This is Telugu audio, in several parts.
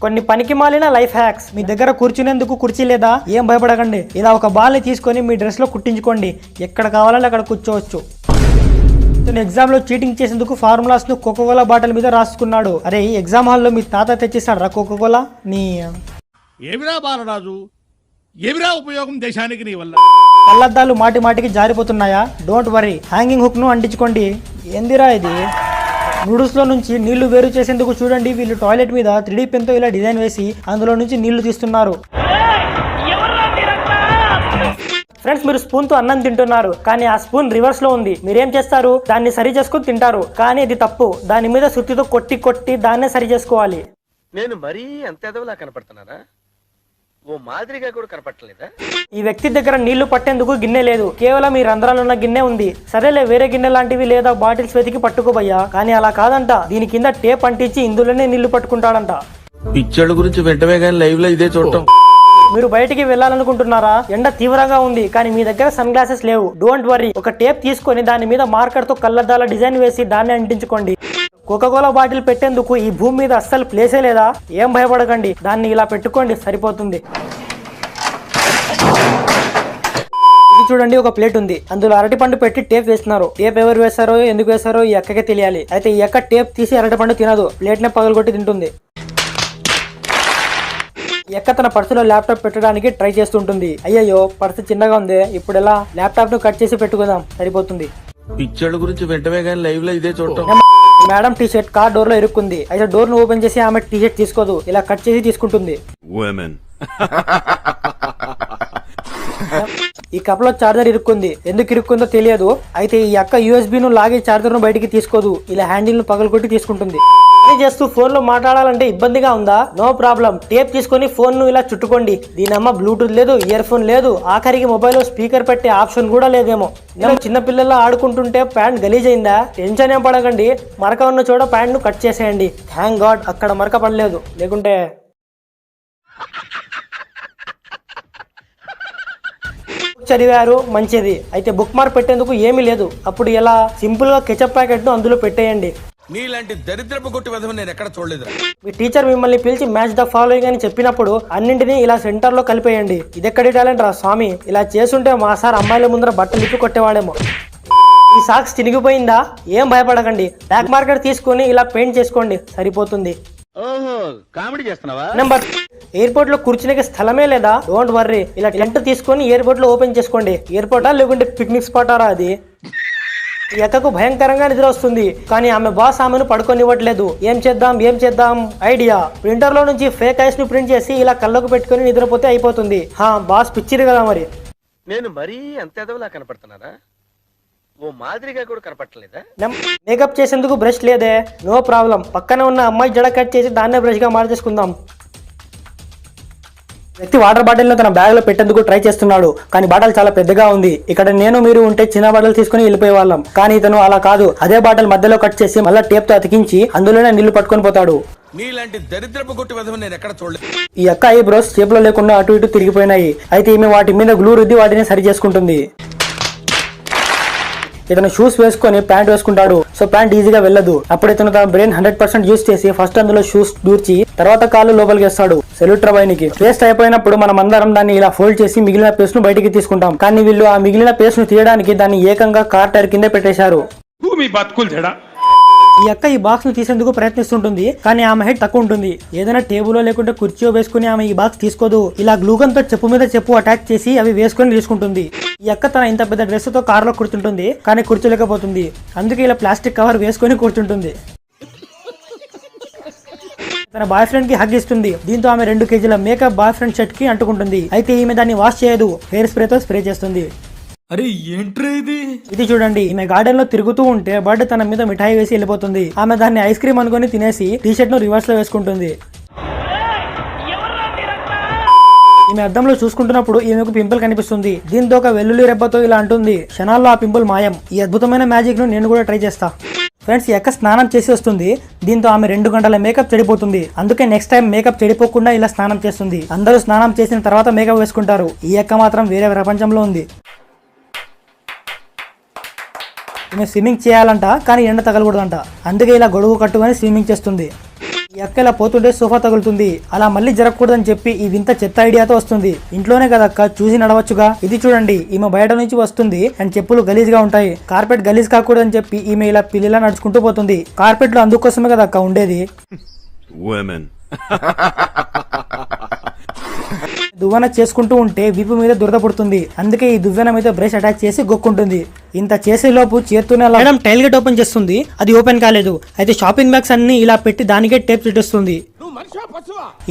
కొన్ని పనికి మాలిన లైఫ్ హ్యాక్స్. మీ దగ్గర కూర్చునేందుకు కుర్చీ లేదా? ఏం భయపడకండి, ఇలా ఒక బాల్ ని తీసుకొని మీ డ్రెస్ లో కుట్టించుకోండి. ఎక్కడ కావాలంటే అక్కడ కూర్చోవచ్చు. ఎగ్జామ్ లో చీటింగ్ చేసేందుకు ఫార్ములాస్ ను కోకోకోలా బాటిల్ మీద రాసుకున్నాడు. అరే ఎగ్జామ్ హాల్లో మీ తాత తెచ్చిస్తాడు రా కోకోకోలా. నీ ఏమిరా బాలరాజు, ఏమిరా ఉపయోగం దేశానికి నీ వల్ల? కళ్ళద్దాలు మాటి మాటికి జారిపోతున్నాయా? డోంట్ వరీ, హ్యాంగింగ్ హుక్ ను అంటించుకోండి. ఏందిరా ఇది? నూడిల్స్ లో నుంచి నీళ్లు వేరు చేసేందుకు చూడండి, వీళ్ళు టాయిలెట్ మీద 3D పెన్ తో ఇలా డిజైన్ వేసి అందులో నుంచి నీళ్లు తీస్తున్నారు. ఫ్రెండ్స్, మీరు స్పూన్ తో అన్నం తింటున్నారు, కానీ ఆ స్పూన్ రివర్స్ లో ఉంది. మీరేం చేస్తారు? దాన్ని సరి చేసుకుని తింటారు, కానీ ఇది తప్పు. దాని మీద సుత్తితో కొట్టి కొట్టి దాన్నే సరి చేసుకోవాలి. నేను మరీ అంత ఎదవలా కనపడుతున్నారా? ఓ మాదిరిగా కూడా కనపడలేదా? ఈ వ్యక్తి దగ్గర నీళ్లు పట్టేందుకు గిన్నె లేదు, కేవలం ఈ రంధ్రాలు ఉన్న గిన్నె ఉంది. సరేలే, వేరే గిన్నె లాంటివి లేదా బాటిల్స్ వెతికి పట్టుకోబోయ్యా, కానీ అలా కాదంట. దీని కింద టేప్ అంటించి ఇందులోనే నీళ్లు పట్టుకుంటాడంట. పిచ్చోళ్ళ గురించి వెంటనే కానీ లైవ్ లో ఇదే చూడటం. మీరు బయటికి వెళ్ళాలనుకుంటున్నారా? ఎండ తీవ్రంగా ఉంది, కానీ మీ దగ్గర సన్ గ్లాసెస్ లేవు. డోంట్ వరీ, ఒక టేప్ తీసుకొని దాని మీద మార్కర్ తో కళ్ళద్దాల డిజైన్ వేసి దాన్ని అంటించుకోండి. కోకోకోలా బాటిల్ పెట్టేందుకు ఈ భూమి మీద అస్సలు ప్లేసే లేదా? ఏం భయపడకండి, దాన్ని ఇలా పెట్టుకోండి, సరిపోతుంది. ఇది చూడండి, ఒక ప్లేట్ ఉంది, అందులో అరటిపండు పెట్టి టేప్ వేస్తున్నారు. టేప్ ఎవరు వేస్తారో ఎందుకు వేస్తారో ఈ అక్కకే తెలియాలి. అయితే ఈ అక్క టేప్ తీసి అరటిపండు తినదు, ప్లేట్ నే పగలగొట్టి తింటుంది. ఎక్క తన పర్సులో ల్యాప్టాప్ పెట్టడానికి ట్రై చేస్తుంటుంది. అయ్యయ్యో, పర్సు చిన్నగా ఉంది, ఇప్పుడు ఎలా? ల్యాప్టాప్ ను కట్ చేసి పెట్టుకుందాం, సరిపోతుంది. పిచ్చోళ్ళ గురించి వెంటనే కానీ లైవ్ లో ఇదే చూడటం. Madam T shirt car door లో ఇరుక్కుంది. అయితే డోర్ ను ఓపెన్ చేసి ఆమె టీ షర్ట్ తీసుకోదు, ఇలా కట్ చేసి తీసుకుంటుంది. ఈ కప్ లో చార్జర్ ఇరుక్కుంది, ఎందుకు ఇరుక్కుందో తెలియదు. అయితే ఈ అక్క USB ను లాగే చార్జర్ ను బయటికి తీసుకోదు, ఇలా హ్యాండిల్ ను పగలగొట్టి తీసుకుంటుంది. చేస్తూ ఫోన్ లో మాట్లాడాలంటే ఇబ్బందిగా ఉందా? నో ప్రాబ్లం, టేప్ తీసుకొని ఫోన్ ను ఇలా చుట్టుకోండి. దీనమ్మ బ్లూటూత్ లేదు, ఇయర్ ఫోన్ లేదు, ఆఖరికి మొబైల్ లో స్పీకర్ పెట్టే ఆప్షన్ కూడా లేదేమో. చిన్న పిల్లల్లో ఆడుకుంటుంటే ప్యాంట్ గలీజ్ అయిందా? టెన్షన్ ఏం పడకండి, మరక ఉన్న చోట ప్యాంట్ ను కట్ చేసేయండి. థ్యాంక్ గాడ్ అక్కడ మరక పడలేదు, లేకుంటే. చదివారు, మంచిది. అయితే బుక్ మార్క్ పెట్టేందుకు ఏమీ లేదు, అప్పుడు ఎలా? సింపుల్ గా కెచప్ ప్యాకెట్ ను అందులో పెట్టేయండి. నీలాంటి దరిద్రపు కొట్టి విధం నేను ఎక్కడ చూడలేదు. మీ టీచర్ మిమ్మల్ని పిలిచి మ్యాచ్ ద ఫాలోయింగ్ అని చెప్పినప్పుడు అన్నింటినీ ఇలా సెంటర్ లో కలిపేయండి. ఇదెక్కడి టాలెంట్ రా స్వామి, ఇలా చేస్తుంటే మా సార్ అమ్మాయిల ముందర బట్టలు ఇప్పి కొట్టేవాడేమో. ఈ సాక్స్ చినిగిపోయిందా? ఏం భయపడకండి, బ్లాక్ మార్కెట్ తీసుకొని ఇలా పెయింట్ చేసుకోండి, సరిపోతుంది. ఓహో, కామెడీ చేస్తున్నావా? నెంబర్, ఎయిర్పోర్ట్ లో కూర్చునే స్థలమే లేదా? డోంట్ వర్రీ, ఇలా టెంట్ తీసుకొని ఎయిర్పోర్ట్ లో ఓపెన్ చేసుకోండి. ఎయిర్పోర్టా లేకుంటే పిక్నిక్ స్పాటారా అది? ఈ అక్కకు భయంకరంగా నిద్ర వస్తుంది, కానీ ఆమె బాస్ ఆమెను పడుకోనివ్వట్లేదు. ఏం చేద్దాం? ఐడియా, ప్రింటర్ లో నుంచి ఫేక్ ఐస్ ను ప్రింట్ చేసి ఇలా కళ్ళకు పెట్టుకుని నిద్రపోతే అయిపోతుంది. బాస్ పిచ్చిది కదా మరి. నేను మరీ అంత ఎదవలా కనపడుతున్నారా? ఓ మాదిరిగా కూడా కనపడలేదా? మేకప్ చేసేందుకు బ్రష్ లేదే? నో ప్రాబ్లం, పక్కన ఉన్న అమ్మాయి జడ కట్ చేసి దాన్నే బ్రష్ గా మార్చేసుకుందాం. వ్యక్తి వాటర్ బాటిల్ ను తన బ్యాగ్ లో పెట్టేందుకు ట్రై చేస్తున్నాడు, కానీ బాటిల్ చాలా పెద్దగా ఉంది. ఇక్కడ నేను మీరు ఉంటే చిన్న బాటిల్ తీసుకుని వెళ్ళిపోయే వాళ్ళం, కానీ ఇతను అలా కాదు. అదే బాటిల్ మధ్యలో కట్ చేసి మళ్ళీ టేప్ తో అతికించి అందులోనే నీళ్లు పట్టుకొని పోతాడు. నీలాంటి దరిద్రపు కొట్టి విధం నేను ఎక్కడ చూడలేదు. ఈ అక్క ఐబ్రోస్ షేప్ లో లేకుండా అటు ఇటు తిరిగిపోయినాయి. అయితే ఈమె వాటి మీద గ్లూ రుద్ది వాటిని సరి చేసుకుంటుంది. ఇతను షూస్ వేసుకొని ప్యాంట్ వేసుకుంటాడు, సో ప్యాంట్ ఈజీగా వెళ్ళదు. అప్పుడు ఇతను తన బ్రెయిన్ 100% యూజ్ చేసి ఫస్ట్ అందులో షూస్ దూర్చి తర్వాత కాళ్ళు లోపలికి వేస్తాడు. సెల్యూట్ రబాయినికి. పేస్ట్ అయిపోయినప్పుడు మనం అందరం దాన్ని ఇలా ఫోల్డ్ చేసి మిగిలిన పేస్ట్ ను బయటికి తీసుకుంటాం, కానీ వీళ్ళు ఆ మిగిలిన పేస్ట్ ను తీయడానికి దాన్ని ఏకంగా కార్ టైర్ కింద పెట్టేశారు. ఈ అక్క ఈ బాక్స్ ను తీసేందుకు ప్రయత్నిస్తుంటుంది, కానీ ఆమె హైట్ తక్కువ ఉంటుంది. ఏదైనా టేబుల్ లేకుంటే కుర్చీలో వేసుకుని ఆమె ఈ బాక్స్ తీసుకోదు. ఇలా గ్లూగన్ తో చెప్పు మీద చెప్పు అటాచ్ చేసి అవి వేసుకొని తీసుకుంటుంది. ఈ అక్క తన ఇంత పెద్ద డ్రెస్ తో కార్ లో కూర్చుంటుంది, కానీ కూర్చోలేకపోతుంది. అందుకే ఇలా ప్లాస్టిక్ కవర్ వేసుకొని కూర్చుంటుంది. తన బాయ్ ఫ్రెండ్ కి హగ్ ఇస్తుంది, దీంతో ఆమె 2 కేజీల మేకప్ బాయ్ ఫ్రెండ్ షర్ట్ కి అంటుకుంటుంది. అయితే ఈమె దాన్ని వాష్ చేయదు, హెయిర్ స్ప్రే తో స్ప్రే చేస్తుంది. అరే ఏంట్రా ఇది చూడండి, ఈమె గార్డెన్ లో తిరుగుతూ ఉంటే బర్డ్ తన మీద మిఠాయి వేసి వెళ్ళిపోతుంది. ఆమె దాన్ని ఐస్ క్రీమ్ అనుకుని తినేసి టీ షర్ట్ ను రివర్స్ లో వేసుకుంటుంది. ఈమె అద్దంలో చూసుకుంటున్నప్పుడు ఈమెకు పింపుల్ కనిపిస్తుంది. దీంతో ఒక వెల్లుల్లి రెబ్బతో ఇలా అంటుంది. క్షణాల్లో ఆ పింపుల్ మాయం. ఈ అద్భుతమైన మ్యాజిక్ ను నేను కూడా ట్రై చేస్తా. ఫ్రెండ్స్, ఈ అక్క స్నానం చేసి వస్తుంది, దీంతో ఆమె 2 గంటల మేకప్ చెడిపోతుంది. అందుకే నెక్స్ట్ టైం మేకప్ చెడిపోకుండా ఇలా స్నానం చేస్తుంది. అందరూ స్నానం చేసిన తర్వాత మేకప్ వేసుకుంటారు, ఈ అక్క మాత్రం వేరే ప్రపంచంలో ఉంది. ఈమె స్విమ్మింగ్ చేయాలంట, కానీ ఎండ తగలకూడదంట. అందుకే ఇలా గొడుగు కట్టుకొని స్విమ్మింగ్ చేస్తుంది. ఈ ఈ అక్క ఇలా పోతుంటే సోఫా తగులుతుంది. అలా మళ్ళీ జరగకూడదని చెప్పి ఈ వింత చెత్త ఐడియాతో వస్తుంది. ఇంట్లోనే కదక్క చూసి నడవచ్చుగా. ఇది చూడండి, ఈమె బయట నుంచి వస్తుంది అండ్ చెప్పులు గలీజ్ గా ఉంటాయి. కార్పెట్ గలీజ్ కాకూడదని చెప్పి ఈమె ఇలా పిల్లిలా నడుచుకుంటూ పోతుంది. కార్పెట్ లో అందుకోసమే కదక్క ఉండేది. దువ్వెన చేసుకుంటూ ఉంటే వీపు మీద దురద పుడుతుంది. అందుకే ఈ దువ్వెన మీద బ్రష్ అటాచ్ చేసి గొక్కుంటుంది. ఇంత చేసే లోపు చేత్తూనే మేడం టైల్ గేట్ ఓపెన్ చేస్తుంది. అది ఓపెన్ కాలేదు. అయితే షాపింగ్ బ్యాగ్స్ అన్ని ఇలా పెట్టి దానికే టేప్ చుట్టేస్తుంది.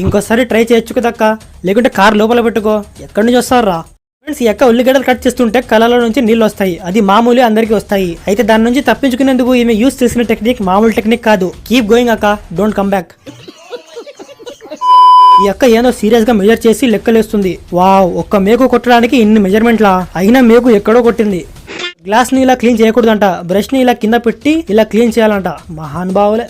ఇంకోసారి ట్రై చేయొచ్చు కదక్క, లేకుంటే కార్ లోపల పెట్టుకో. ఎక్కడి నుంచి వస్తారా ఫ్రెండ్స్? ఈ అక్క ఉల్లిగడ్డలు కట్ చేస్తుంటే కళ్ళలో నుంచి నీళ్ళు వస్తాయి. అది మామూలు అందరికీ వస్తాయి. అయితే దాని నుంచి తప్పించుకునేందుకు ఈమె యూస్ చేసిన టెక్నిక్ మామూలు టెక్నిక్ కాదు. కీప్ గోయింగ్ అక్క, డోంట్ కమ్ బ్యాక్. ఈ అక్క ఏదో సీరియస్ గా మెజర్ చేసి లెక్కలేస్తుంది. వావ్, ఒక్క మేకు కొట్టడానికి ఇన్ని మెజర్మెంట్లా? అయినా మేకు ఎక్కడో కొట్టింది. గ్లాస్ ని ఇలా క్లీన్ చేయకూడదంట. బ్రష్ ని ఇలా కింద పెట్టి ఇలా క్లీన్ చేయాలంట. మహానుభావులే.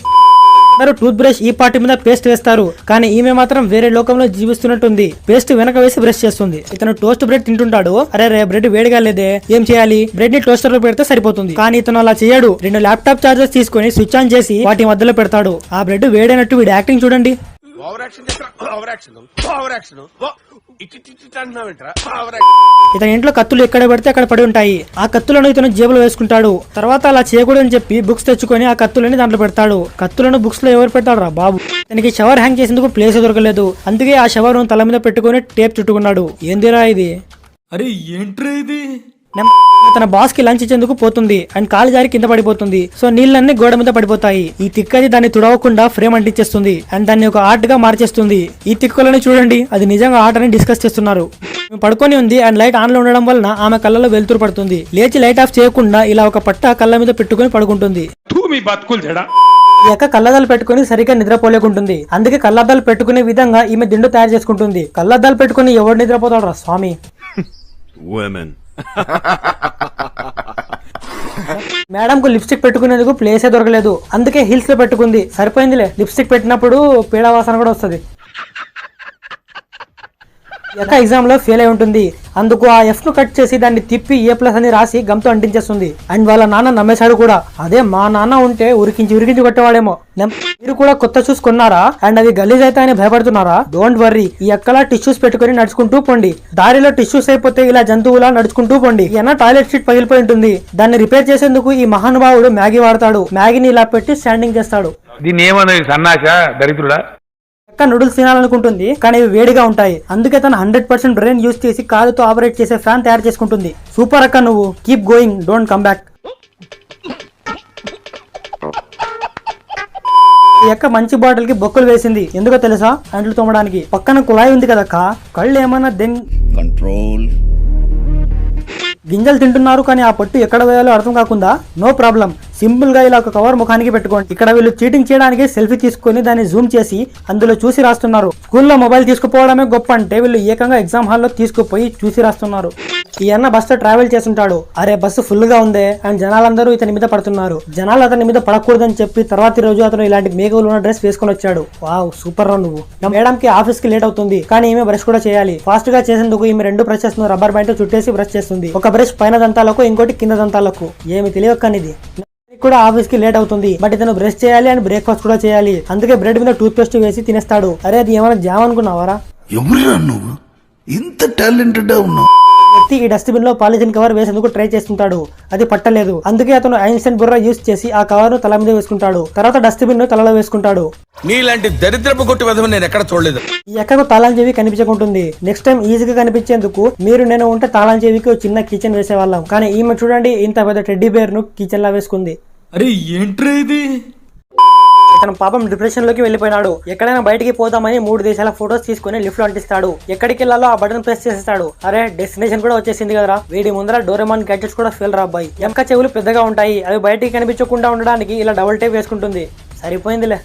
అందరూ టూత్ బ్రష్ ఈ పార్టీ మీద పేస్ట్ వేస్తారు, కానీ ఈమె మాత్రం వేరే లోకంలో జీవిస్తున్నట్టుంది. పేస్ట్ వెనక వేసి బ్రష్ చేస్తుంది. ఇతను టోస్ట్ బ్రెడ్ తింటుంటాడు. అరే రే, బ్రెడ్ వేడిగా లేదే, ఏం చేయాలి? బ్రెడ్ ని టోస్టర్ లో పెడితే సరిపోతుంది. కానీ ఇతను అలా చేయడు. 2 ల్యాప్టాప్ చార్జర్స్ తీసుకొని స్విచ్ ఆన్ చేసి వాటి మధ్యలో పెడతాడు. ఆ బ్రెడ్ వేడైనట్టు వీడి యాక్టింగ్ చూడండి. ఇతని ఇంట్లో కత్తులు ఎక్కడ పడితే అక్కడ పడి ఉంటాయి. ఆ కత్తులను ఇతను జేబులో వేసుకుంటాడు. తర్వాత అలా చేయకూడదని చెప్పి బుక్స్ తెచ్చుకొని ఆ కత్తులని దాంట్లో పెడతాడు. కత్తులను బుక్స్ లో ఎవరు పెడతాడు రా బాబు? తనకి షవర్ హ్యాంగ్ చేసేందుకు ప్లేస్ దొరకలేదు. అందుకే ఆ షవర్ తల మీద పెట్టుకుని టేప్ చుట్టుకున్నాడు. ఏందిరా ఇది? అరే ఏంట్రా ఇది? తన బాస్ కి లంచ్ ఇచ్చేందుకు పోతుంది అండ్ కాలు జారి కింద పడిపోతుంది. సో నీళ్ళన్నీ గోడ మీద పడిపోతాయి. ఈ తిక్కది దాన్ని తుడవకుండా ఫ్రేమ్ అంటించేస్తుంది అండ్ దాన్ని ఒక ఆర్ట్ గా మార్చేస్తుంది. ఈ తిక్కులని చూడండి, అది నిజంగా ఆర్ట్ అని డిస్కస్ చేస్తున్నారు. పడుకొని ఉంది అండ్ లైట్ ఆన్ లో ఉండడం వలన ఆమె కళ్ళలో వెలుతురు పడుతుంది. లేచి లైట్ ఆఫ్ చేయకుండా ఇలా ఒక పట్ట కళ్ళ మీద పెట్టుకుని పడుకుంటుంది. ఈ యొక్క కళ్ళద్దాలు పెట్టుకుని సరిగ్గా నిద్రపోలేకుంటుంది. అందుకే కళ్ళద్దాలు పెట్టుకునే విధంగా ఈమె దిండు తయారు చేసుకుంటుంది. కళ్ళద్దాలు పెట్టుకుని ఎవరు నిద్రపోతాడు రా స్వామి? మేడం కు లిప్స్టిక్ పెట్టుకునేందుకు ప్లేసే దొరకలేదు. అందుకే హిల్స్ లో పెట్టుకుంది. సరిపోయిందిలే, లిప్స్టిక్ పెట్టినప్పుడు పీడ వాసన కూడా వస్తుంది. యొక్క ఎగ్జామ్ లో ఫెయిల్ అయి ఉంటుంది. అందుకు ఆ ఎఫ్ ను కట్ చేసి దాన్ని తిప్పి A+ అని రాసి గమ్తో అంటించేస్తుంది. అండ్ వాళ్ళ నాన్న నమ్మేశాడు కూడా. అదే మా నాన్న ఉంటే ఉరికించి కొట్టేవాడేమో. మీరు కూడా కొత్త షూస్ కొన్నారా అండ్ అవి గలీజ్ అవుతాయని భయపడుతున్నారా? డోంట్ వర్రీ, ఈ అక్కలా టిష్యూస్ పెట్టుకుని నడుచుకుంటూ పోండి. దారిలో టిష్యూస్ అయిపోతే ఇలా జంతువులా నడుచుకుంటూ పోండి. ఏమన్నా టాయిలెట్ సీట్ పగిలిపోయి ఉంటుంది. దాన్ని రిపేర్ చేసేందుకు ఈ మహానుభావుడు మ్యాగీ వాడతాడు. మ్యాగీని ఇలా పెట్టి స్టాండింగ్ చేస్తాడు. దీన్ని ఏమన్నది సన్నాస దరిద్రుడా? నూడిల్స్ తినాలనుకుంటుంది, కానీ ఇవి వేడిగా ఉంటాయి. అందుకే తను 100% బ్రెయిన్ యూజ్ చేసి కాలుతో ఆపరేట్ చేసే ఫ్యాన్ తయారు చేసుకుంటుంది. సూపర్ అక్క నువ్వు. Keep going, don't come back. ఈ యొక్క మంచి బాటిల్ కి బొక్కలు వేసింది. ఎందుకో తెలుసా? అంట్లు తోమడానికి. పక్కన కుళాయి ఉంది కదక్క, కళ్ళు ఏమన్నా కంట్రోల్. గింజలు తింటున్నారు కానీ ఆ పట్టు ఎక్కడ వేయాలో అర్థం కాకుండా నో ప్రాబ్లం, సింపుల్ గా ఇలా ఒక కవర్ ముఖానికి పెట్టుకోండి. ఇక్కడ వీళ్ళు చీటింగ్ చేయడానికి సెల్ఫీ తీసుకుని దాన్ని జూమ్ చేసి అందులో చూసి రాస్తున్నారు. స్కూల్లో మొబైల్ తీసుకుపోవడమే గొప్ప అంటే వీళ్ళు ఏకంగా ఎగ్జామ్ హాల్లో తీసుకుపోయి చూసి రాస్తున్నారు. ఈ అన్న బస్సులో ట్రావెల్ చేస్తుంటాడు. అరే బస్సు ఫుల్ గా ఉంది అండ్ జనాలందరూ ఇతని మీద పడుతున్నారు. జనాలు అతని మీద పడకూడదని చెప్పి తర్వాతి రోజు అతను ఇలాంటి మేకలు ఉన్న డ్రెస్ వేసుకొని వచ్చాడు. వావ్ సూపర్ రా నువ్వు. మేడం కి ఆఫీస్ కి లేట్ అవుతుంది, కానీ ఈమె బ్రష్ కూడా చేయాలి. ఫాస్ట్ గా చేసేందుకు ఈమె 2 బ్రషెస్ ను రబ్బర్ బ్యాండ్ చుట్టేసి బ్రష్ చేస్తుంది. ఒక బ్రష్ పైన దంతాలకు, ఇంకోటి కింద దంతాలకు. ఏమి తెలియకనిది కూడా ఆఫీస్ కి లేట్ అవుతుంది. బట్ ఇతను బ్రష్ చేయాలి అండ్ బ్రేక్ఫాస్ట్ కూడా చేయాలి. అందుకే బ్రెడ్ మీద టూత్ పేస్ట్ వేసి తినేస్తాడు. అరే అది ఏమైనా జామ్ అనుకున్నావారా? ఎవరురా నువ్వు ఇంత టాలెంటెడ్ ఉన్నావు? వ్యక్తి ఈ డస్ట్బిన్ లో పాలిథిన్ కవర్ వేసేందుకు ట్రై చేస్తుంటాడు. అది పట్టలేదు. అందుకే అతను ఐన్స్టైన్ బుర్ర యూస్ చేసి ఆ కవర్ ను తల మీద వేసుకుంటాడు. తర్వాత డస్ట్బిన్ ను తలలో వేసుకుంటాడు. నీలాంటి దరిద్రపు కొట్టి విధం నేను ఎక్కడ చూడలేదు. ఈ ఎక్కకు తాళం చెవి కనిపించకుంటుంది. నెక్స్ట్ టైం ఈజీగా కనిపించేందుకు మీరు నేను ఉంటే తాళం చెవికి చిన్న కిచెన్ వేసేవాళ్ళం. కానీ ఈమె చూడండి ఇంత పెద్ద టెడ్డీ బేర్ ను కిచెన్ లా వేసుకుంది. అరే ఏంట్రా ఇది? తన పాపం డిప్రెషన్ లోకి వెళ్ళిపోయినాడు. ఎక్కడైనా బయటికి పోదామని 3 దేశాల ఫోటోస్ తీసుకుని లిఫ్ట్ లో అంటిస్తాడు. ఎక్కడికి వెళ్ళాలో ఆ బటన్ ప్రెస్ చేసేస్తాడు. అరే డెస్టినేషన్ కూడా వచ్చేసింది కదరా. వీడి ముందర డోరేమాన్ గ్యాడ్జెట్స్ కూడా ఫెయిల్ రా అబ్బాయి. ఎంక చెవులు పెద్దగా ఉంటాయి, అవి బయటికి కనిపించకుండా ఉండడానికి ఇలా డబుల్ టేప్ వేసుకుంటుంది. సరిపోయిందిలే.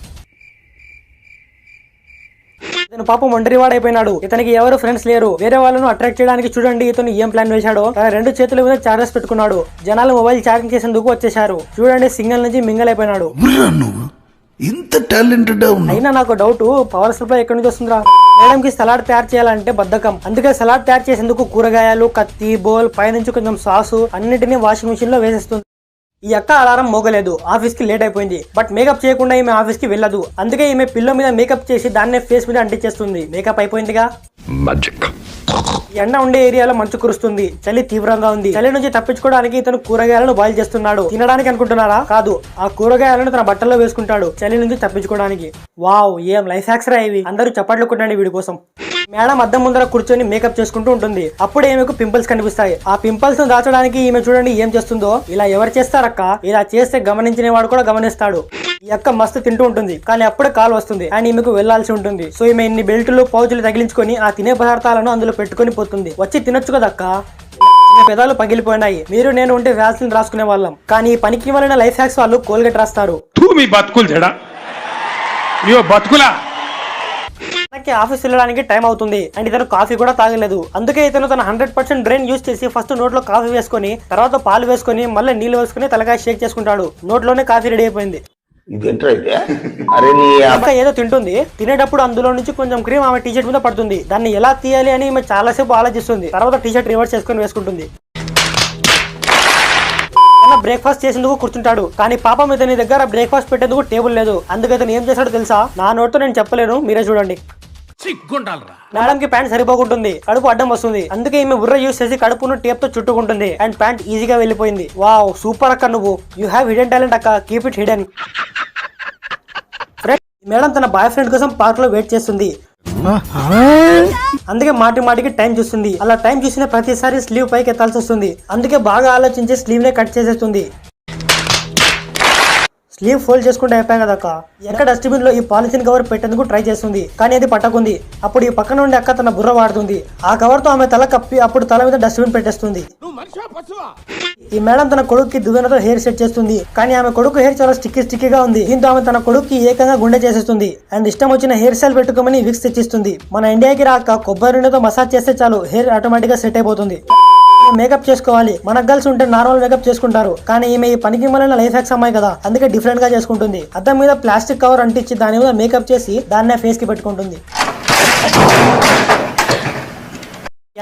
ఇతను పాపం ఒంటరివాడైపోయినాడు. ఇతనికి ఎవరు ఫ్రెండ్స్ లేరు. వేరే వాళ్ళను అట్రాక్ట్ చేయడానికి చూడండి ఇతను ఏం ప్లాన్ వేశాడో. 2 చేతుల మీద చార్జెస్ పెట్టుకున్నాడు. జనాలు మొబైల్ ఛార్జింగ్ చేసేందుకు వచ్చేసారు. చూడండి సింగిల్ నుంచి మింగల్ అయిపోయినాడు. ఇంత టాలెంటెడ్ అయినా నాకు డౌట్, పవర్ సప్లై ఎక్కడి నుంచి వస్తుందిరా? మేడం కి సలాడ్ తయారు చేయాలంటే బద్ధకం. అందుకే సలాడ్ తయారు చేసేందుకు కూరగాయలు, కత్తి, బౌల్, పైనుంచి కొంచెం సాసు అన్నిటినీ వాషింగ్ మిషన్ లో వేసేస్తుంది. ఈ అక్క అలారం మోగలేదు, ఆఫీస్ కి లేట్ అయిపోయింది. బట్ మేకప్ చేయకుండా ఈమె ఆఫీస్ కి వెళ్ళదు. అందుకే ఈమె పిల్లో మీద మేకప్ చేసి దాన్నే ఫేస్ మీద అంటించేస్తుంది. మేకప్ అయిపోయిందిగా. ఎండ ఉండే ఏరియాలో మంచు కురుస్తుంది, చలి తీవ్రంగా ఉంది. చలి నుంచి తప్పించుకోవడానికి ఇతను కూరగాయలను బాయిల్ చేస్తున్నాడు. తినడానికి అనుకుంటున్నారా? కాదు, ఆ కూరగాయలను తన బట్టల్లో వేసుకుంటాడు చలి నుంచి తప్పించుకోవడానికి. వావ్, ఏం లైఫ్ హ్యాక్స్ రా ఇవి. అందరూ చప్పట్లు కొట్టండి వీడి కోసం. మేడం అద్దం ముందర కూర్చొని మేకప్ చేసుకుంటూ ఉంటుంది. అప్పుడు ఈమెకు పింపుల్స్ కనిపిస్తాయి. ఆ పింపుల్స్ ను దాచడానికి ఈమె చూడండి ఏం చేస్తుందో. ఇలా ఎవరు చేస్తారక్క? ఇలా చేస్తే గమనించిన వాడు కూడా గమనిస్తాడు. ఈ అక్క మస్తు తింటూ ఉంటుంది, కానీ అప్పుడే కాల్ వస్తుంది అండ్ ఈమెకు వెళ్లాల్సి ఉంటుంది. సో ఈమె ఇన్ని బెల్టులు పౌచులు తగిలించుకొని ఆ తినే పదార్థాలను అందులో పెట్టుకొని పోతుంది. వచ్చి తినొచ్చు కదక్క. పెదాలు పగిలిపోయినాయి. మీరు నేను ఉంటే వ్యాక్సిన్ రాసుకునే వాళ్ళం. కానీ ఈ పనికి వలన లైఫ్ హ్యాక్స్ వాళ్ళు కోల్గేట్ రాస్తారు. మీ బతుకులు చెడా బతుకులా. ఆఫీస్ వెళ్ళడానికి టైం అవుతుంది అండ్ ఇతను కాఫీ కూడా తాగలేదు. అందుకే ఇతను తన 100% బ్రెయిన్ యూజ్ చేసి ఫస్ట్ నోట్లో కాఫీ వేసుకొని, తర్వాత పాలు వేసుకొని, మళ్ళీ నీళ్లు వేసుకుని తలకాయ షేక్ చేసుకుంటాడు. నోట్లోనే కాఫీ రెడీ అయిపోయింది. అక్క ఏదో తింటుంది. తినేటప్పుడు అందులో నుంచి కొంచెం క్రీమ్ ఆమె టీషర్ట్ మీద పడుతుంది. దాన్ని ఎలా తీయాలి అని ఈమె చాలాసేపు ఆలోచిస్తుంది. తర్వాత టీషర్ట్ రివర్స్ చేసుకుని వేసుకుంటుంది. బ్రేక్ఫాస్ట్ చేసేందుకు కూర్చుంటాడు. కానీ పాపం ఇతని దగ్గర బ్రేక్ఫాస్ట్ పెట్టేందుకు టేబుల్ లేదు. అందుకే ఇతను ఏం చేశాడో తెలుసా? నా నోట్తో నేను చెప్పలేను, మీరే చూడండి. మేడం కి ప్యాంట్ సరిపోకుంటుంది, కడుపు అడ్డం వస్తుంది. అందుకే ఈమె బుర్ర యూస్ చేసి కడుపును టేప్ తో చుట్టుకుంటుంది అండ్ ప్యాంట్ ఈజీగా వెళ్ళిపోయింది. వావ్, సూపర్ అక్క నువ్వు. యూ హ్యావ్ హిడెన్ టాలెంట్ అక్క, కీప్ ఇట్ హిడెన్. మేడం తన బాయ్ ఫ్రెండ్ కోసం పార్క్ లో వెయిట్ చేస్తుంది. అందుకే మాటి మాటికి టైం చూస్తుంది. అలా టైం చూసిన ప్రతిసారి స్లీవ్ పైకి ఎత్తాల్సి వస్తుంది. అందుకే బాగా ఆలోచించి స్లీవ్ నే కట్ చేసేస్తుంది. స్లీవ్ ఫోల్డ్ చేసుకుంటే అయిపోయాయి కదక్క. ఎక్క డస్ట్బిన్ లో ఈ పాలిథిన్ కవర్ పెట్టేందుకు ట్రై చేస్తుంది, కానీ అది పట్టకుంది. అప్పుడు ఈ పక్కన ఉండి అక్క తన బుర్ర వాడుతుంది. ఆ కవర్ తో ఆమె తల కప్పి అప్పుడు తల మీద డస్ట్బిన్ పెట్టేస్తుంది. ఈ మేడం తన కొడుకుకి దువ్వెనతో హెయిర్ సెట్ చేస్తుంది, కానీ ఆమె కొడుకు హెయిర్ చాలా స్టిక్కీగా ఉంది. దీంతో ఆమె తన కొడుకుకి ఏకంగా గుండె చేసేస్తుంది అండ్ ఇష్టం వచ్చిన హెయిర్ స్టైల్ పెట్టుకోమని విక్స్ తెచ్చిస్తుంది. మన ఇండియాకి రాక కొబ్బరి నూనెతో మసాజ్ చేస్తే చాలు, హెయిర్ ఆటోమేటిక్ గా సెట్ అయిపోతుంది. మేకప్ చేసుకోవాలి. మన గర్ల్స్ ఉంటే నార్మల్ మేకప్ చేసుకుంటారు, కానీ ఈమె ఈ పనికి వలన లైఫ్ హ్యాక్స్ అమ్మాయి కదా, అందుకే డిఫరెంట్ గా చేసుకుంటుంది. అద్దం మీద ప్లాస్టిక్ కవర్ అంటించి దాని మీద మేకప్ చేసి దాన్నే ఫేస్ కి పెట్టుకుంటుంది.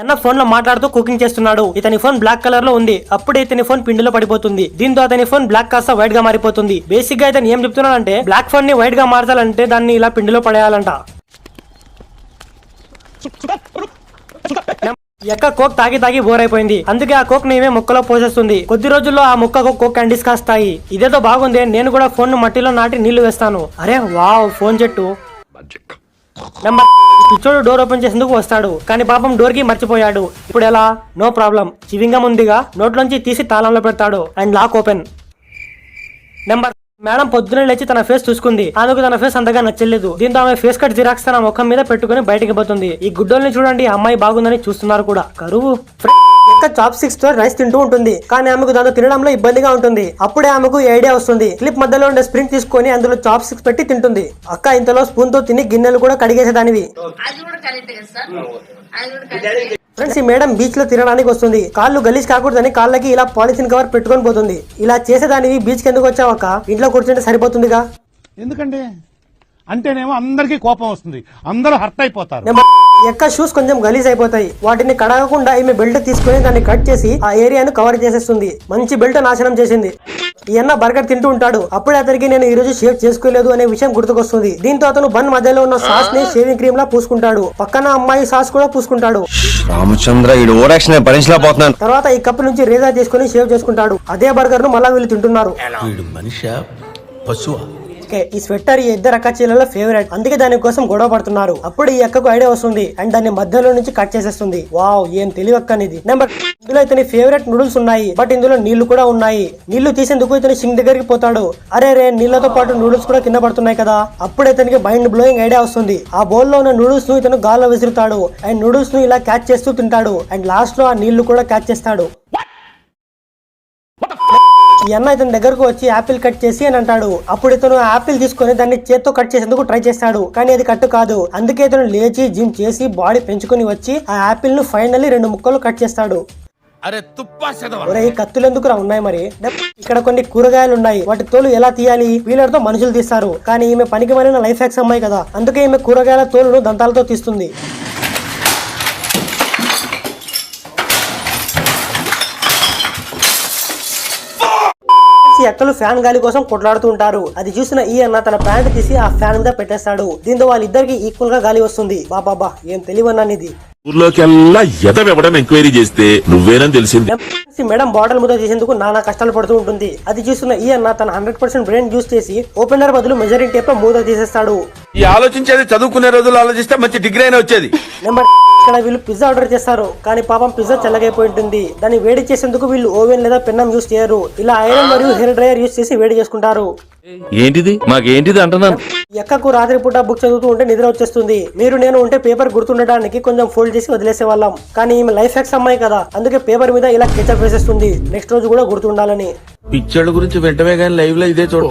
అన్న ఫోన్ లో మాట్లాడుతూ కుకింగ్ చేస్తున్నాడు. ఇతని ఫోన్ బ్లాక్ కలర్ లో ఉంది. అప్పుడే ఇతని ఫోన్ పిండిలో పడిపోతుంది. దీంతో అతని ఫోన్ బ్లాక్ కాస్త వైట్ గా మారిపోతుంది. బేసిక్ గా ఇతను ఏం చెప్తున్నాడంటే, బ్లాక్ ఫోన్ ని వైట్ గా మార్చాలంటే దాన్ని ఇలా పిండిలో పడేయాలంట. ఎక్క కోక్ తాగి తాగి బోర్ అయిపోయింది. అందుకే ఆ కోక్ ని మొక్కలో పోసేస్తుంది. కొద్ది రోజుల్లో ఆ మొక్కకు కోక్ క్యాండీస్ కాస్తాయి. ఇదేదో బాగుంది, నేను కూడా ఫోన్ ను మట్టిలో నాటి నీళ్లు వేస్తాను. అరే వావ్, ఫోన్ చెట్టు. నెంబర్ పిచ్చోడు డోర్ ఓపెన్ చేసేందుకు వస్తాడు, కానీ పాపం డోర్ కి మర్చిపోయాడు. ఇప్పుడు ఎలా? నో ప్రాబ్లం, చివింగం ఉందిగా, నోట్లోంచి తీసి తాళంలో పెడతాడు and lock open. Number madam పొద్దునే లేచి తన ఫేస్ చూసుకుంది. అందుకు తన ఫేస్ అంతగా నచ్చలేదు. దీంతో ఆమె ఫేస్ కట్ జిరాక్స్ తన ముఖం మీద పెట్టుకుని బయటికి పోతుంది. ఈ గుడ్డోల్ని చూడండి, అమ్మాయి బాగుందని చూస్తున్నారు కూడా. కరువు. ఎక్క చాప్ స్టిక్స్ తో రైస్ తింటూ ఉంటుంది, కానీ ఆమెకు దాంతో తినడంలో ఇబ్బందిగా ఉంటుంది. అప్పుడే ఆమెకు ఐడియా వస్తుంది. క్లిప్ మధ్యలో ఉండే స్ప్రింగ్ తీసుకొని అందులో చాప్ స్టిక్స్ పెట్టి తింటుంది. అక్క ఇంతలో స్పూన్ తో తిని గిన్నెలు కూడా కడిగేసేదానివి. ఫ్రెండ్స్, ఈ మేడం బీచ్ లో తినడానికి వస్తుంది. కాళ్ళు గలీజ్ కాకూడదని కాళ్ళకి ఇలా పాలిథిన్ కవర్ పెట్టుకొని పోతుంది. ఇలా చేసేదానివి బీచ్ కి ఎందుకు వచ్చావక్క? ఇంట్లో కూర్చుంటే సరిపోతుందిగా. ఎందుకంటే అంటేనేమో అందరికీ కోపం వస్తుంది, అందరూ హర్ట్ అయిపోతారు. ఎక్క షూస్ కొంచెం గలీజ్ అయిపోతాయి. వాటిని కడగకుండా ఈమె బెల్ట్ తీసుకుని దాన్ని కట్ చేసి ఆ ఏరియాను కవర్ చేసేస్తుంది. మంచి బెల్ట్ నాశనం చేసింది. ఈ అన్న బర్గర్ తింటూ ఉంటాడు. అప్పుడే అతనికి నేను ఈ రోజు షేవ్ చేసుకోలేదు అనే విషయం గుర్తుకొస్తుంది. దీంతో అతను బన్ మధ్యలో ఉన్న సాస్ ని షేవింగ్ క్రీమ్ లా పూసుకుంటాడు. పక్కన అమ్మాయి సాస్ కూడా పూసుకుంటాడు. రామచంద్ర, తర్వాత ఈ కప్ నుంచి రేజా చేసుకుని షేవ్ చేసుకుంటాడు. అదే బర్గర్ ను మళ్ళా వీళ్ళు తింటున్నారు. ఈ స్వెటర్ ఈ ఇద్దరు అక్క చెల్లెల ఫేవరెట్, అందుకే దానికోసం గొడవ పడుతున్నారు. అప్పుడు ఈ అక్కకు ఐడియా వస్తుంది అండ్ దాన్ని మధ్యలో నుంచి కట్ చేసేస్తుంది. వావ్, ఏం తెలివి అక్క ఇది. నెంబర్ ఇందులో ఇతని ఫేవరెట్ నూడిల్స్ ఉన్నాయి, బట్ ఇందులో నీళ్లు కూడా ఉన్నాయి. నీళ్లు తీసేందుకు ఇతని సింక్ దగ్గరికి పోతాడు. అరే రే, నీళ్లతో పాటు నూడిల్స్ కూడా కింద పడుతున్నాయి కదా. అప్పుడు ఇతనికి మైండ్ బ్లోయింగ్ ఐడియా వస్తుంది. ఆ బౌల్ లో ఉన్న నూడిల్స్ ను ఇతను గాల్లో విసురుతాడు అండ్ నూడిల్స్ ను ఇలా క్యాచ్ చేస్తూ తింటాడు అండ్ లాస్ట్ లో ఆ నీళ్లు కూడా క్యాచ్ చేస్తాడు. ఈ అన్న ఇతని దగ్గరకు వచ్చి యాపిల్ కట్ చేసి అని అంటాడు. అప్పుడు ఇతను యాపిల్ తీసుకుని దాన్ని చేత్తో కట్ చేసేందుకు ట్రై చేస్తాడు, కానీ అది కట్ కాదు. అందుకే ఇతను లేచి జిమ్ చేసి బాడీ పెంచుకుని వచ్చి ఆ యాపిల్ ను ఫైనల్లీ 2 ముక్కలు కట్ చేస్తాడు. ఈ కత్తులు ఎందుకు ఉన్నాయి మరి? ఇక్కడ కొన్ని కూరగాయలు ఉన్నాయి, వాటి తోలు ఎలా తీయాలి? వీలర్తో మనుషులు తీస్తారు, కానీ ఈమె పనికి మాలిన లైఫ్ హ్యాక్స్ అమ్మాయి కదా, అందుకే ఈమె కూరగాయల తోలును దంతాలతో తీస్తుంది. ఈ ఈ అక్కలు ఫ్యాన్ గాలి కోసం కొట్లాడుతూ ఉంటారు. అది చూసిన ఈ అన్న తన ప్యాంట్ తీసి ఆ ఫ్యాన్ మీద పెట్టేస్తాడు. దీంతో వాళ్ళిద్దరికి ఈక్వల్ గా గాలి వస్తుంది. బాబా ఏం తెలివన్నాను ఇది. ఊర్లోకెల్లా ఎదవెవడం ఎంక్వైరీ చేస్తే నువ్వేనని తెలిసింది. మేడం బాటిల్ ముద్ద చేసేందుకు నానా కష్టాలు పడుతూ ఉంటుంది. అది చూస్తున్న ఈ అన్న తన 100% బ్రెయిన్ యూస్ చేసి ఓపెనర్ బదులు మెజరింగ్ టేప్ లో మూత తీసేస్తాడు. ఈ ఆలోచించేది చదువుకునే రోజులు ఆలోచిస్తే మంచి డిగ్రీ అయినా వచ్చేది. నెంబర్ ఇక్కడ వీళ్ళు పిజ్జా ఆర్డర్ చేస్తారు. కానీ పాపం పిజ్జా చల్లగైపోయి ఉంటుంది. దాన్ని వేడి చేసేందుకు వీళ్ళు ఓవెన్ లేదా పెన్నం యూస్ చేయరు. ఇలా ఐరన్ మరియు హెయిర్ డ్రైయర్ యూస్ చేసి వేడి చేసుకుంటారు. ఏంటిది మాకేంటిది అంటున్నాను. ఎక్కకు రాత్రిపూట బుక్ చదువుతూ ఉంటే నిద్ర వచ్చేస్తుంది. మీరు నేను ఉంటే పేపర్ గుర్తుండడానికి కొంచెం ఫోల్డ్ చేసి వదిలేసే వాళ్ళం. కానీ ఈమె లైఫ్ హ్యాక్స్ అమ్మాయి కదా, అందుకే పేపర్ మీద ఇలా కెచప్ వేసేస్తుంది నెక్స్ట్ రోజు కూడా గుర్తుండాలని. పిక్చర్ల గురించి వెంటనే కానీ లైవ్ లో ఇదే చూడటం